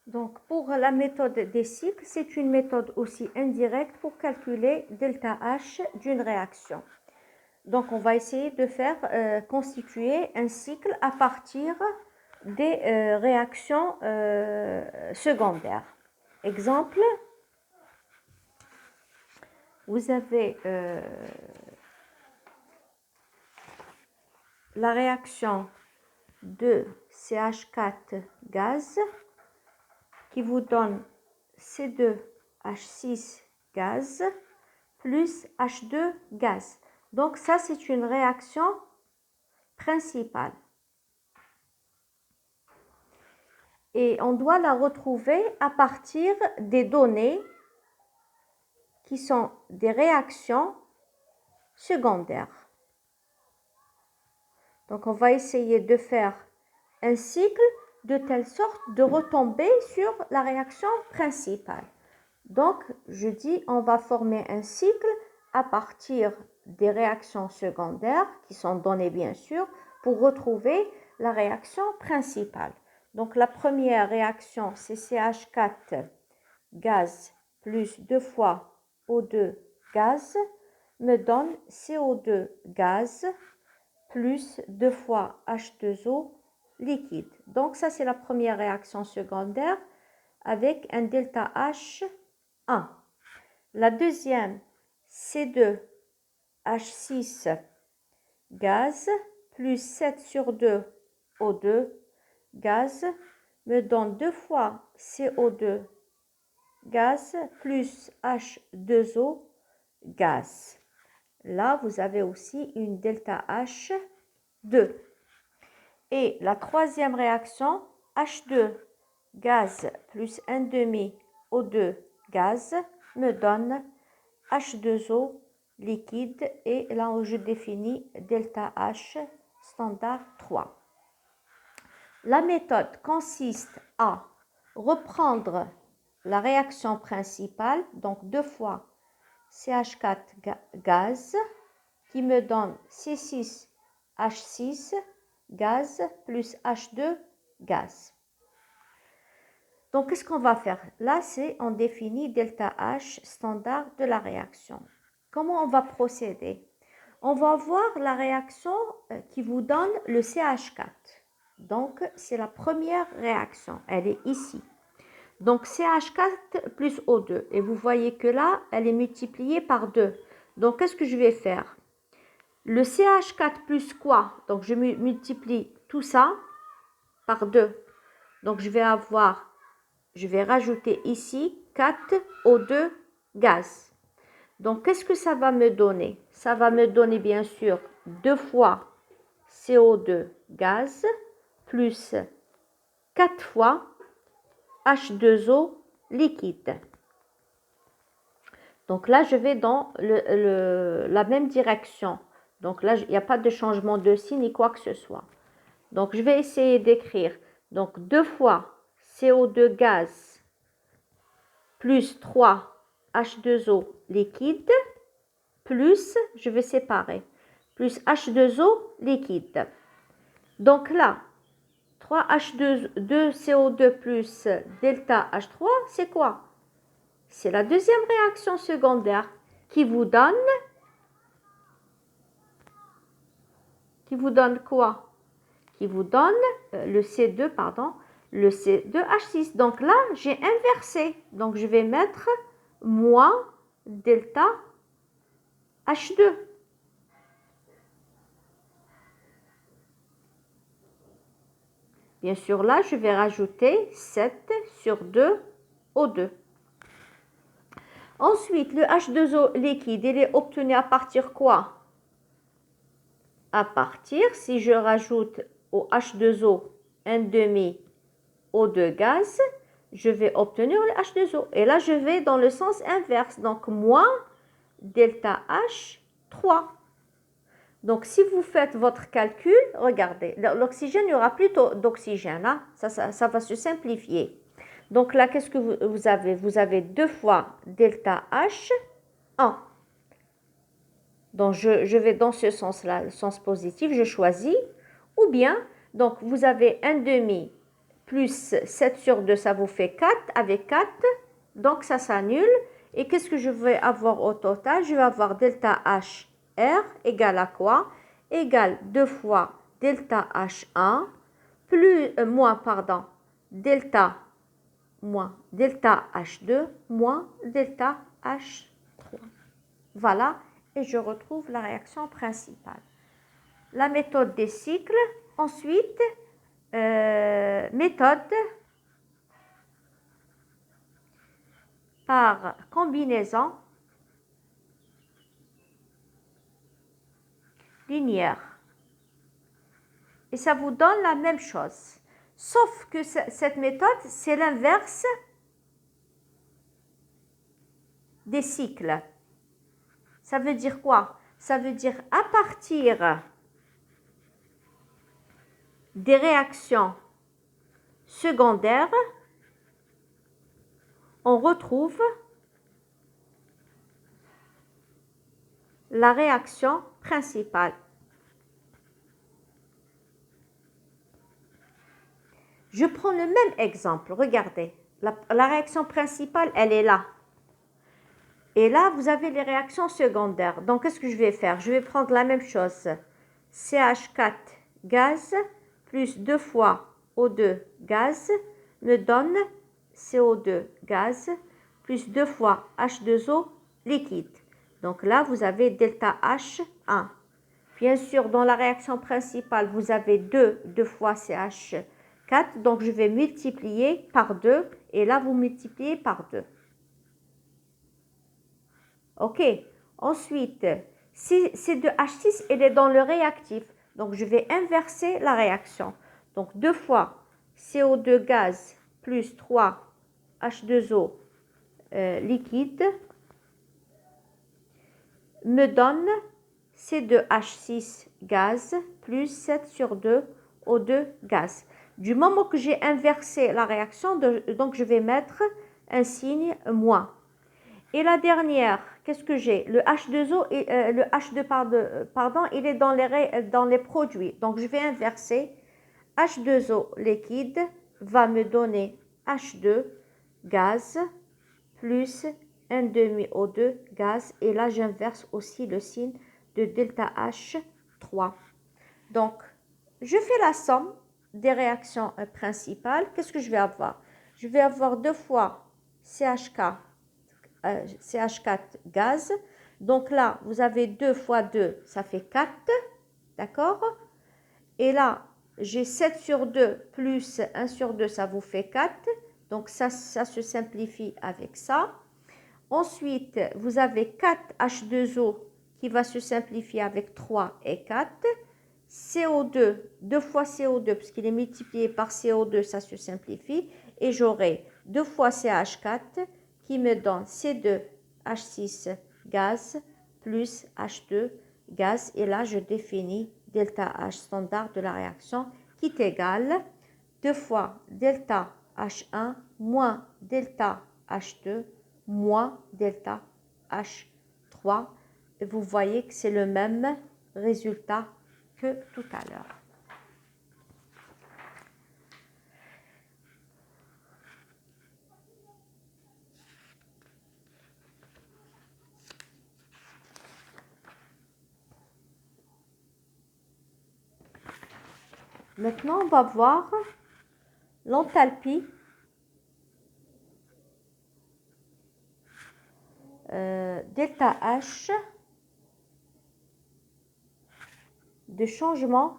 Donc, pour la méthode des cycles, c'est une méthode aussi indirecte pour calculer delta H d'une réaction. Donc, on va essayer de faire constituer un cycle à partir des réactions secondaires. Exemple, vous avez la réaction de CH4 gaz qui vous donne C2H6 gaz plus H2 gaz. Donc ça, c'est une réaction principale. Et on doit la retrouver à partir des données qui sont des réactions secondaires. Donc on va essayer de faire un cycle de telle sorte de retomber sur la réaction principale. Donc je dis on va former un cycle à partir des réactions secondaires qui sont données bien sûr pour retrouver la réaction principale. Donc la première réaction c'est CH4 gaz plus 2 fois O2 gaz me donne CO2 gaz plus 2 fois H2O liquide. Donc ça c'est la première réaction secondaire avec un delta H 1. La deuxième C2H6 gaz plus 7 sur 2 O2 gaz me donne 2 fois CO2 gaz plus H2O gaz. Là, vous avez aussi une delta H2. Et la troisième réaction, H2 gaz plus 1,5 O2 gaz me donne H2O liquide et là où je définis delta H standard 3. La méthode consiste à reprendre la réaction principale, donc 2 fois CH4 gaz qui me donne C6H6 gaz plus H2 gaz. Donc, qu'est-ce qu'on va faire? Là, c'est on définit delta H standard de la réaction. Comment on va procéder? On va voir la réaction qui vous donne le CH4. Donc, c'est la première réaction. Elle est ici. Donc, CH4 plus O2. Et vous voyez que là, elle est multipliée par 2. Donc, qu'est-ce que je vais faire? Le CH4 plus quoi? Donc, je multiplie tout ça par 2. Donc, je vais rajouter ici 4O2 gaz. Donc, qu'est-ce que ça va me donner? Ça va me donner bien sûr 2 fois CO2 gaz plus 4 fois H2O liquide. Donc là, je vais dans la même direction. Donc là, il n'y a pas de changement de signe ni quoi que ce soit. Donc, je vais essayer d'écrire. Donc, 2 fois CO2 gaz plus 3 H2O liquide plus, je vais séparer, plus H2O liquide. Donc là, 3H2 CO2 plus delta H3, c'est quoi? C'est la deuxième réaction secondaire qui vous donne quoi? Qui vous donne le C2, pardon, le C2H6. Donc là, j'ai inversé. Donc, je vais mettre moins delta H2. Bien sûr, là, je vais rajouter 7 sur 2 O2. Ensuite, le H2O liquide, il est obtenu à partir quoi? À partir, si je rajoute au H2O 1,5 O2 gaz, je vais obtenir le H2O. Et là, je vais dans le sens inverse, donc moins delta H3. Donc, si vous faites votre calcul, regardez, l'oxygène, il y aura plus d'oxygène, hein? Ça va se simplifier. Donc là, qu'est-ce que vous avez? Vous avez 2 fois delta H1. Donc, je vais dans ce sens-là, le sens positif, je choisis. Ou bien, donc, vous avez 1,5 plus 7 sur 2, ça vous fait 4 avec 4. Donc, ça s'annule. Et qu'est-ce que je vais avoir au total? Je vais avoir delta H R égale à quoi? Égale 2 fois delta H1 plus, delta moins delta H2 moins delta H3. Voilà, et je retrouve la réaction principale. La méthode des cycles. Ensuite, méthode par combinaison linéaire. Et ça vous donne la même chose. Sauf que cette méthode, c'est l'inverse des cycles. Ça veut dire quoi? Ça veut dire à partir des réactions secondaires, on retrouve la réaction principale. Je prends le même exemple. Regardez, la réaction principale, elle est là. Et là, vous avez les réactions secondaires. Donc, qu'est-ce que je vais faire? Je vais prendre la même chose. CH4 gaz plus 2 fois O2 gaz me donne CO2 gaz plus 2 fois H2O liquide. Donc là, vous avez delta H1. Bien sûr, dans la réaction principale, vous avez 2 fois CH4. Donc, je vais multiplier par 2. Et là, vous multipliez par 2. OK. Ensuite, si C2H6, il est dans le réactif. Donc, je vais inverser la réaction. Donc, 2 fois CO2 gaz plus 3 H2O liquide me donne C2H6 gaz plus 7 sur 2 O2 gaz. Du moment que j'ai inversé la réaction, donc je vais mettre un signe moins. Et la dernière, qu'est-ce que j'ai? Le H2O, le H2, pardon, il est dans les produits. Donc, je vais inverser. H2O liquide va me donner H2 gaz plus 1 demi O2 gaz. Et là, j'inverse aussi le signe de delta H3. Donc, je fais la somme des réactions principales. Qu'est-ce que je vais avoir? Je vais avoir 2 fois CH4 gaz. Donc là, vous avez 2 fois 2, ça fait 4. D'accord? Et là, j'ai 7 sur 2 plus 1 sur 2, ça vous fait 4. Donc ça se simplifie avec ça. Ensuite, vous avez 4 H2O qui va se simplifier avec 3 et 4. CO2, 2 fois CO2, puisqu'il est multiplié par CO2, ça se simplifie. Et j'aurai 2 fois CH4 qui me donne C2H6 gaz plus H2 gaz. Et là, je définis delta H standard de la réaction qui est égal 2 fois delta H1 moins delta H2 moins delta H3. Et vous voyez que c'est le même résultat que tout à l'heure. Maintenant, on va voir l'enthalpie delta H de changement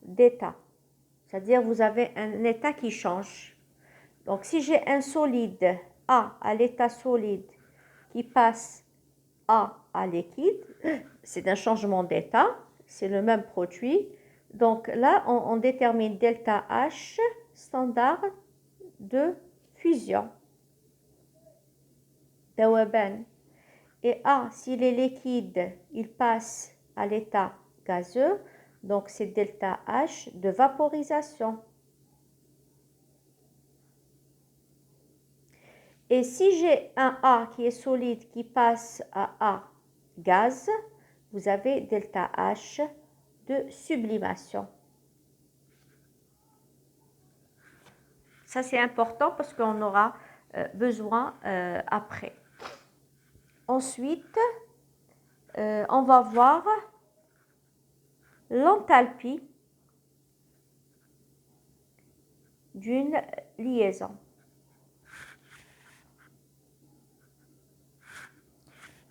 d'état. C'est-à-dire vous avez un état qui change. Donc si j'ai un solide A à l'état solide qui passe A à liquide, c'est un changement d'état, c'est le même produit. Donc là, on détermine delta H standard de fusion. ذوبان. Et A, s'il est liquide, il passe à l'état gazeux, donc c'est delta H de vaporisation. Et si j'ai un A qui est solide qui passe à A gaz, vous avez delta H de sublimation. Ça, c'est important parce qu'on aura besoin après. Ensuite, on va voir l'enthalpie d'une liaison.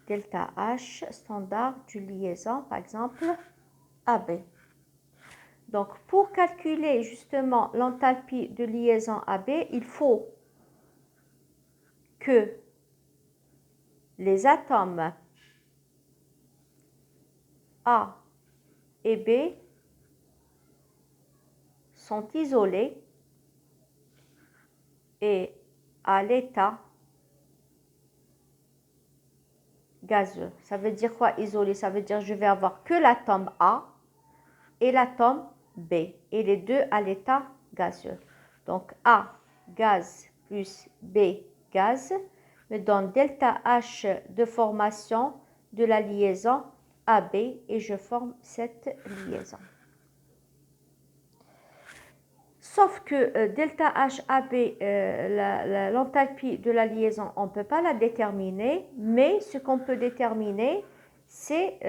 Delta H standard d'une liaison, par exemple, AB. Donc, pour calculer justement l'enthalpie de liaison AB, il faut que les atomes A et B sont isolés et à l'état gazeux. Ça veut dire quoi isolé? Ça veut dire que je vais avoir que l'atome A et l'atome B et les deux à l'état gazeux. Donc A gaz plus B gaz me donne delta H de formation de la liaison AB et je forme cette liaison. Sauf que delta H AB, l'enthalpie de la liaison, on ne peut pas la déterminer, mais ce qu'on peut déterminer, c'est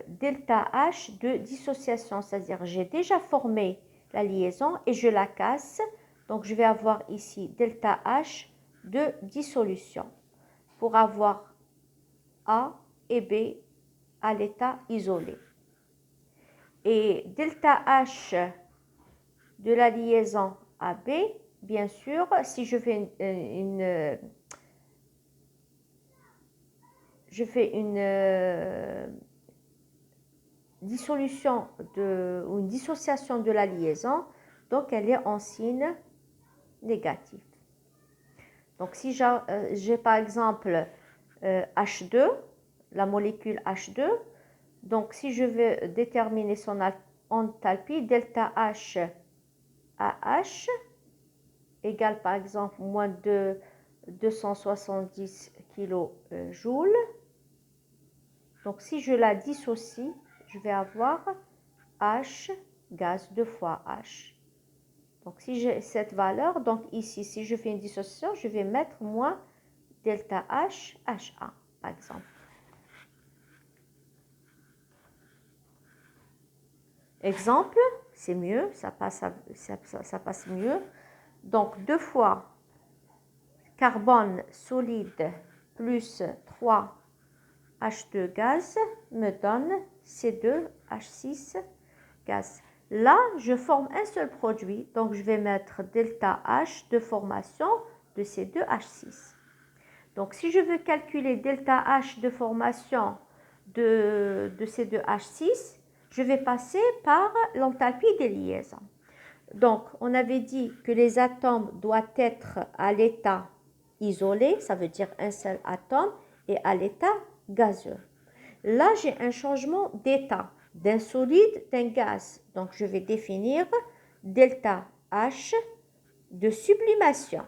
delta H de dissociation, c'est-à-dire j'ai déjà formé la liaison et je la casse, donc je vais avoir ici delta H de dissolution pour avoir A et B à l'état isolé. Et delta H de la liaison AB, bien sûr, si je fais une dissolution ou une dissociation de la liaison, donc elle est en signe négatif. Donc si j'ai par exemple H2, la molécule H2, donc si je veux déterminer son enthalpie, delta H AH égale par exemple moins de 270 kJ. Donc si je la dissocie, je vais avoir H gaz 2 fois H. Donc si j'ai cette valeur, donc ici si je fais une dissociation, je vais mettre moins delta H HA par exemple. Exemple, c'est mieux, ça passe mieux. Donc 2 fois carbone solide plus 3 H2 gaz me donne C2H6 gaz. Là, je forme un seul produit, donc je vais mettre delta H de formation de C2H6. Donc si je veux calculer delta H de formation de C2H6, je vais passer par l'enthalpie des liaisons. Donc, on avait dit que les atomes doivent être à l'état isolé, ça veut dire un seul atome, et à l'état gazeux. Là, j'ai un changement d'état, d'un solide, d'un gaz. Donc, je vais définir delta H de sublimation.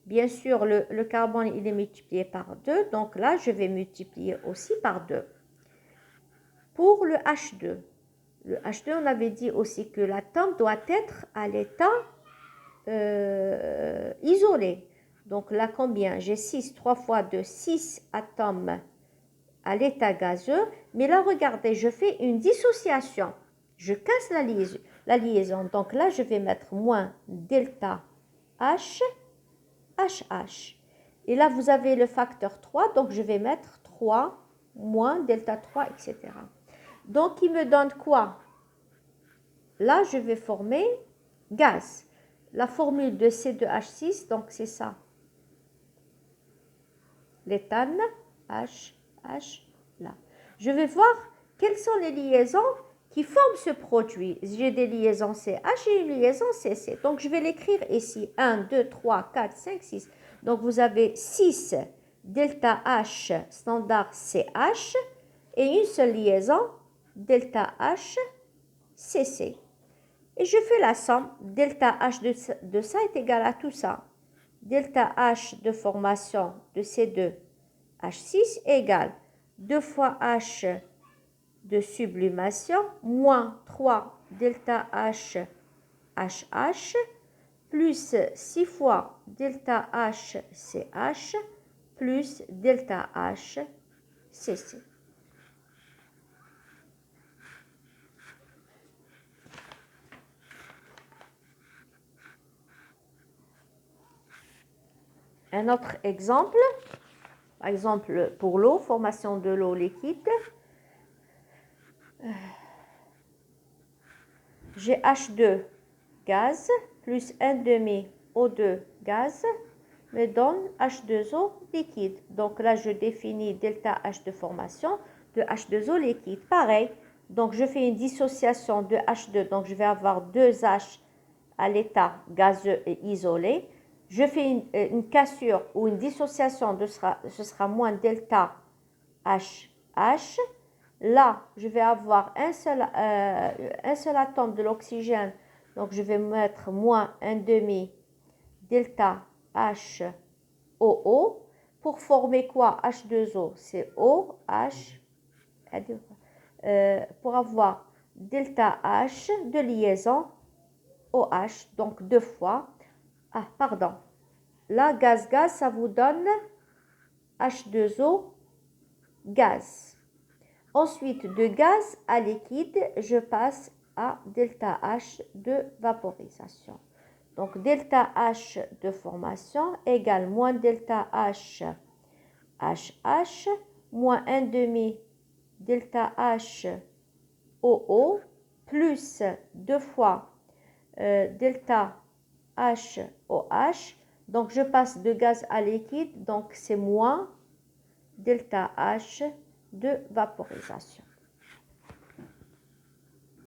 Bien sûr, le carbone, il est multiplié par 2, donc là, je vais multiplier aussi par 2. Pour le H2, on avait dit aussi que l'atome doit être à l'état isolé. Donc là, combien? J'ai 6, 3 fois 2, 6 atomes à l'état gazeux. Mais là, regardez, je fais une dissociation. Je casse la liaison. Donc là, je vais mettre moins delta H, HH. Et là, vous avez le facteur 3, donc je vais mettre 3 moins delta 3, etc. Donc, il me donne quoi? Là, je vais former gaz. La formule de C2H6, donc c'est ça. L'éthane, H, là. Je vais voir quelles sont les liaisons qui forment ce produit. J'ai des liaisons CH et une liaison CC. Donc, je vais l'écrire ici. 1, 2, 3, 4, 5, 6. Donc, vous avez 6 delta H standard CH et une seule liaison delta H CC. Et je fais la somme. Delta H de ça est égal à tout ça. Delta H de formation de C2H6 égale 2 fois H de sublimation, moins 3 delta H HH, plus 6 fois delta H CH, plus delta H CC. Un autre exemple, par exemple pour l'eau, formation de l'eau liquide. J'ai H2 gaz plus 1,5 O2 gaz me donne H2O liquide. Donc là, je définis delta H de formation de H2O liquide. Pareil, donc je fais une dissociation de H2, donc je vais avoir 2 H à l'état gazeux et isolé. Je fais une cassure ou une dissociation, ce sera moins delta HH. Là, je vais avoir un seul atome de l'oxygène, donc je vais mettre moins 1,5 delta HOO pour former quoi? H2O, c'est OH, pour avoir delta H de liaison OH, donc 2 fois. Ah, pardon. Là, gaz-gaz, ça vous donne H2O gaz. Ensuite, de gaz à liquide, je passe à delta H de vaporisation. Donc, delta H de formation égale moins delta H HH moins 1,5 delta H OO plus 2 fois delta H OH. Donc, je passe de gaz à liquide, donc c'est moins delta H de vaporisation.